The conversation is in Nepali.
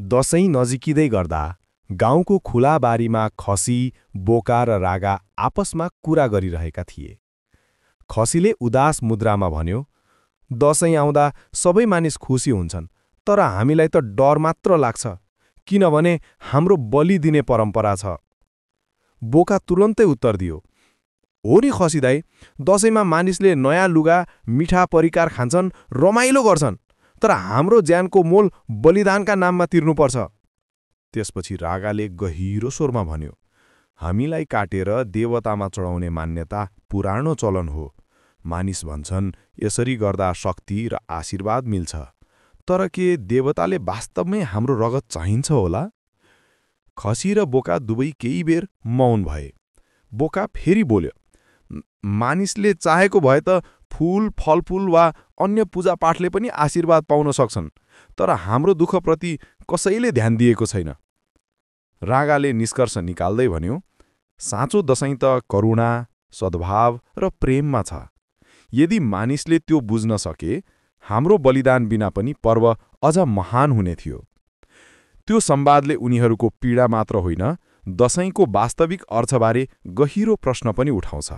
दशैं नजिकिँदै गर्दा गाउँको खुला बारीमा खसी, बोका र रागा आपसमा कुरा गरिरहेका थिए। खसीले उदास मुद्रामा भन्यो, "दशैं आउँदा सबै मानिस खुसी हुन्छन्, तर हामीलाई त डर मात्र लाग्छ, किनभने हाम्रो बलि दिने परम्परा छ।" बोका तुरन्तै उत्तर दियो, "हो नि खसी दाइ, दशैंमा मानिसले नयाँ लुगा, मिठा परिकार खान्छन्, रमाइलो गर्छन्, तर हाम्रो ज्यानको मोल बलिदानका नाममा तिर्नुपर्छ।" त्यसपछि रागाले गहिरो स्वरमा भन्यो, "हामीलाई काटेर देवतामा चढाउने मान्यता पुरानो चलन हो। मानिस भन्छन् यसरी गर्दा शक्ति र आशीर्वाद मिल्छ। तर के देवताले वास्तवमै हाम्रो रगत चाहिन्छ होला?" खसी र बोका दुवै केही बेर मौन भए। बोका फेरि बोल्यो, "मानिसले चाहेको भए त फूल, फलफूल वा अन्य पूजापाठले पनि आशीर्वाद पाउन सक्छन्, तर हाम्रो दुःखप्रति कसैले ध्यान दिएको छैन।" रागाले निष्कर्ष निकाल्दै भन्यो, "साँचो दशैं त करुणा, सद्भाव र प्रेममा छ। यदि मानिसले त्यो बुझ्न सके, हाम्रो बलिदान बिना पनि पर्व अझ महान हुने थियो।" त्यो संवादले उनीहरूको पीडा मात्र होइन, दशैंको वास्तविक अर्थबारे गहिरो प्रश्न पनि उठाउँछ।